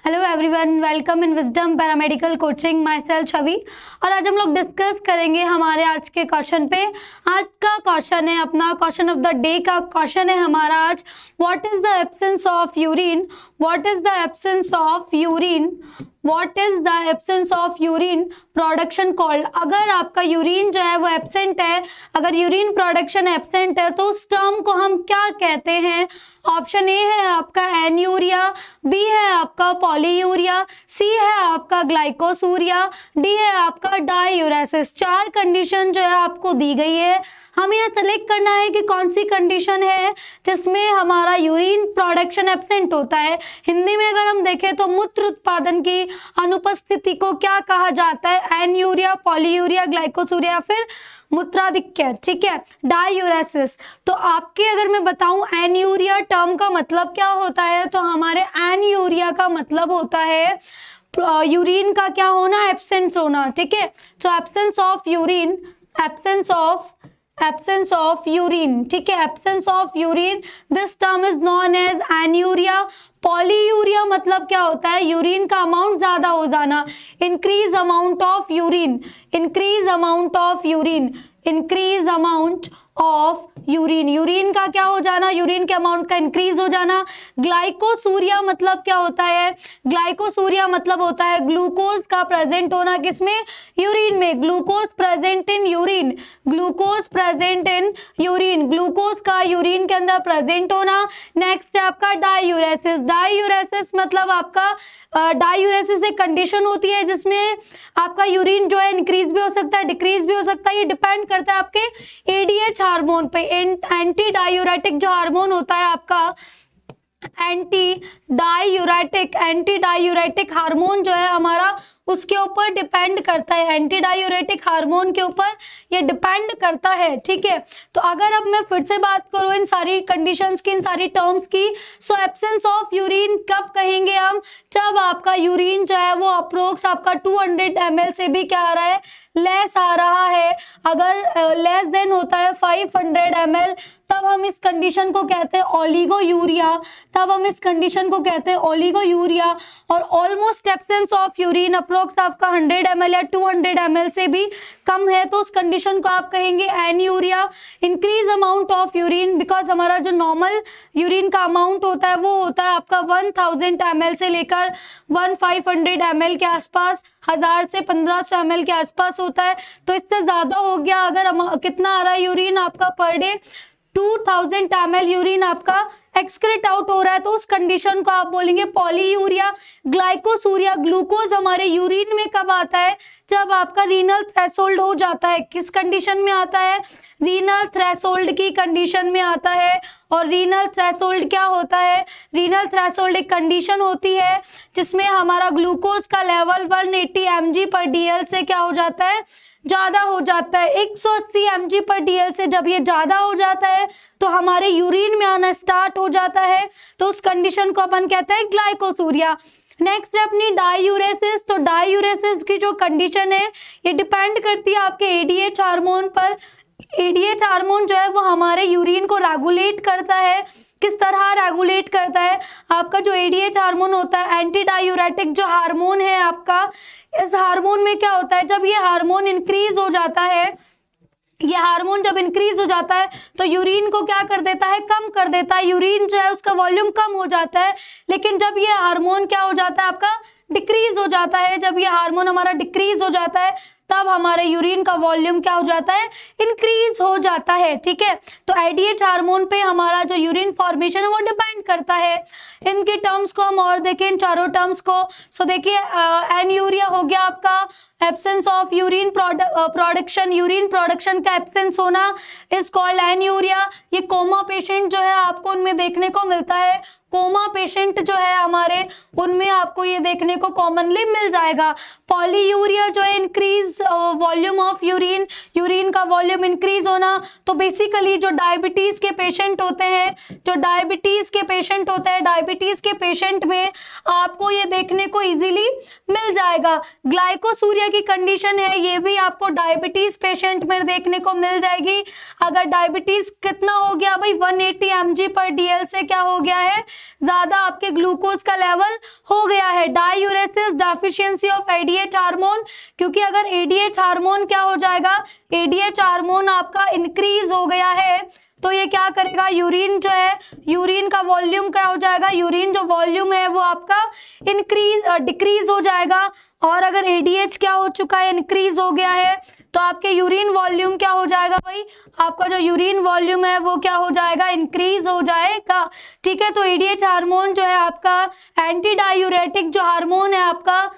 Hello everyone, welcome in wisdom paramedical coaching. Myself Chhavi. और आज हम लोग डिस्कस करेंगे हमारे आज के क्वेश्चन पे। आज का क्वेश्चन है अपना क्वेश्चन ऑफ द डे का क्वेश्चन है हमारा आज, what is the absence of urine. What is the absence of urine. What is the absence of urine production called. अगर आपका यूरिन जो है वो एब्सेंट है, अगर यूरिन प्रोडक्शन एब्सेंट है तो उस टर्म को हम क्या कहते हैं। ऑप्शन ए है आपका एन्यूरिया, बी है आपका पॉलीयूरिया, सी है आपका ग्लाइकोसूरिया, डी है आपका डाईयूरेसिस। चार कंडीशन जो है आपको दी गई है, हमें यह सेलेक्ट करना है कि कौन सी कंडीशन है जिसमें हमारा यूरिन प्रोडक्शन एब्सेंट होता है। हिंदी में अगर हम देखें तो मूत्र उत्पादन की अनुपस्थिति को क्या कहा जाता है, एन्यूरिया, पॉलीयूरिया, ग्लाइकोसूरिया, फिर मूत्राधिक्य। ठीक है, डाईयूरेसिस। तो आपके अगर मैं बताऊं एन्यूरिया टर्म का मतलब क्या होता है, तो हमारे एन्यूरिया का मतलब होता है यूरिन का क्या होना, एब्सेंस होना। ठीक है, तो absence of urine, absence of urine. ठीक है, absence of urine, this term is known as anuria. Polyuria मतलब क्या होता है, यूरिन का अमाउंट ज्यादा हो जाना, increase amount of urine, increase amount of urine, increase amount of urine, urine का क्या हो जाना, यूरिन के अमाउंट का इंक्रीज हो जाना। ग्लाइकोसूरिया मतलब क्या होता है, ग्लाइकोसूरिया मतलब होता है ग्लूकोज का प्रेजेंट होना, किसमें, यूरिन में। Glucose present in urine, glucose present in urine, glucose का यूरिन के अंदर प्रेजेंट होना। नेक्स्ट है आपका डाईयूरेसिस। डाईयूरेसिस मतलब आपका डाईयूरेसिस एक कंडीशन होती है जिसमें आपका यूरिन जो है इंक्रीज भी हो सकता है, डिक्रीज भी हो सकता है। ये डिपेंड करता है आपके एडीएच हार्मोन पे। एंटी डायूरेटिक जो हार्मोन होता है आपका, एंटी डायूरेटिक हार्मोन जो है हमारा, उसके ऊपर डिपेंड करता है, एंटी डायूरेटिक हार्मोन के ऊपर ये डिपेंड करता है। ठीक है, तो अगर अब मैं फिर से बात करूं इन सारी कंडीशंस की, इन सारी टर्म्स की, सो एब्सेंस ऑफ यूरिन कब कहेंगे हम, जब आपका यूरिन जो है वो अप्रोक्स आपका 200 ml से भी क्या आ रहा है, लेस आ रहा है। अगर लेस देन होता है 500 ml, तब हम इस कंडीशन को कहते हैं ओलिगोयूरिया, तब हम इस कंडीशन को कहते हैं ओलिगोयूरिया। और almost absence of urine approx आपका 100 ml या 200 ml से भी कम है, तो उस कंडीशन को आप कहेंगे anuria. Increase amount of urine, because हमारा जो नॉर्मल यूरिन का अमाउंट होता है वो होता है आपका 1000 ml से लेकर 1500 ml के आसपास, 1000 से 1500 ml के आसपास होता है। तो इससे ज्यादा हो गया, अगर कितना आ रहा है यूरिन आपका पर डे, 2000 ml यूरिन आपका एक्सक्रेट आउट हो रहा है, तो उस कंडीशन को आप बोलेंगे पॉलीयूरिया। ग्लाइकोसूरिया, ग्लूकोज हमारे यूरिन में कब आता है, जब आपका रीनल थ्रेशोल्ड हो जाता है। किस कंडीशन में आता है, रीनल थ्रेशोल्ड की कंडीशन में आता है। और रीनल थ्रेशोल्ड क्या होता है, रीनल थ्रेशोल्ड एक कंडीशन होती है जिसमें हमारा ग्लूकोज का लेवल 180 mg/dl से क्या हो जाता है, ज्यादा हो जाता है। 180 mg/dl से जब ये ज्यादा हो जाता है तो हमारे यूरिन में आना स्टार्ट हो जाता है, तो उस कंडीशन को अपन कहते हैं ग्लाइकोसूरिया। नेक्स्ट है अपनी डाईयूरेसिस। तो डाईयूरेसिस की जो कंडीशन है ये डिपेंड करती है आपके एडीएच हार्मोन पर। एडीएच हार्मोन जो है वो हमारे यूरिन को रेगुलेट करता है। किस तरह रेगुलेट करता है, आपका जो एडीएच हार्मोन होता है, एंटी डायूरेटिक जो हार्मोन है आपका, इस हार्मोन में क्या होता है, जब ये हार्मोन इंक्रीज हो जाता है, ये हार्मोन जब इंक्रीज हो जाता है तो यूरिन को क्या कर देता है, कम कर देता है। यूरिन जो है उसका वॉल्यूम कम हो जाता है। लेकिन जब ये हार्मोन क्या हो जाता है आपका, डिक्रीज हो जाता है, जब ये हार्मोन हमारा डिक्रीज हो जाता है तब हमारे यूरिन का वॉल्यूम क्या हो जाता है, इंक्रीज हो जाता है। ठीक है, तो एडीएच हार्मोन पे हमारा जो यूरिन फॉर्मेशन है वो डिपेंड करता है। इनके टर्म्स को हम और देखें, इन चारों टर्म्स को। सो देखिए, एन्यूरिया हो गया आपका, absence of urine production, urine production का एब्सेंस होना इज कॉल्ड एन्यूरिया। ये कोमा पेशेंट जो है आपको उनमें देखने को मिलता है, कोमा पेशेंट जो है हमारे, उनमें आपको ये देखने को कॉमनली मिल जाएगा। पॉलीयूरिया जो है increase volume of urine, urine का वॉल्यूम इंक्रीज होना। तो बेसिकली जो डायबिटीज के पेशेंट होते हैं, जो डायबिटीज के पेशेंट होते हैं, डायबिटीज के पेशेंट में आपको ये देखने को इजीली मिल जाएगा। ग्लाइकोसूरिया की कंडीशन है ये भी आपको डायबिटीज पेशेंट में देखने को मिल जाएगी। अगर डायबिटीज कितना हो गया भाई 180 mg/dl से क्या हो गया है, ज्यादा आपके ग्लूकोज का लेवल हो गया है। डाययूरेसिस, डेफिशिएंसी ऑफ एडीएच हार्मोन, क्योंकि अगर एडीएच हार्मोन क्या हो जाएगा, एडीएच हार्मोन आपका इंक्रीज हो गया है तो ये क्या करेगा, यूरिन जो है, यूरिन का वॉल्यूम क्या हो जाएगा, यूरिन जो वॉल्यूम है वो आपका डिक्रीज हो जाएगा। और अगर एडीएच क्या हो चुका है, इंक्रीज हो गया है, तो आपके यूरिन वॉल्यूम क्या हो जाएगा भाई, आपका जो यूरिन वॉल्यूम है वो क्या हो जाएगा, इंक्रीज हो जाएगा। ठीक है, तो एडीएच हार्मोन जो है आपका एंटी डायूरेटिक जो हार्मोन है आपका,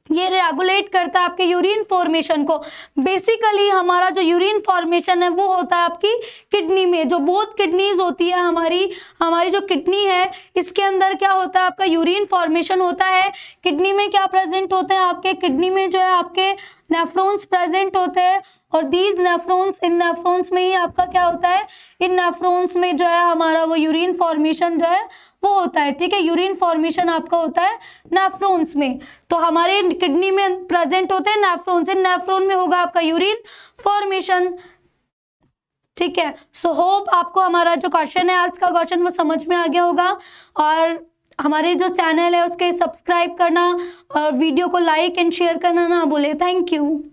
ये रेगुलेट करता है आपके यूरिन फॉर्मेशन को। बेसिकली हमारा जो यूरिन फॉर्मेशन है वो होता है आपकी किडनी में, जो बोथ किडनीज होती है हमारी जो किडनी है इसके अंदर क्या होता है, आपका यूरिन फॉर्मेशन होता है। किडनी में क्या प्रेजेंट होते हैं, आपके किडनी में जो है आपके नेफ्रॉन्स प्रेजेंट होते हैं, और दीज नेफ्रॉन्स, इन नेफ्रॉन्स में ही आपका क्या होता है, इन नेफ्रॉन्स में जो है हमारा वो यूरिन फॉर्मेशन जो है वो होता है। ठीक है, यूरिन फॉर्मेशन आपका होता है नेफ्रॉन्स में, तो हमारे किडनी में प्रेजेंट होते हैं नेफ्रॉन्स, इन नेफ्रॉन में होगा आपका यूरिन फॉर्मेशन। ठीक है, सो होप आपको हमारा जो क्वेश्चन है, आज का क्वेश्चन, वो समझ में आ गया होगा। और हमारे जो चैनल है उसके सब्सक्राइब करना और वीडियो को लाइक एंड शेयर करना ना भूले। Thank you.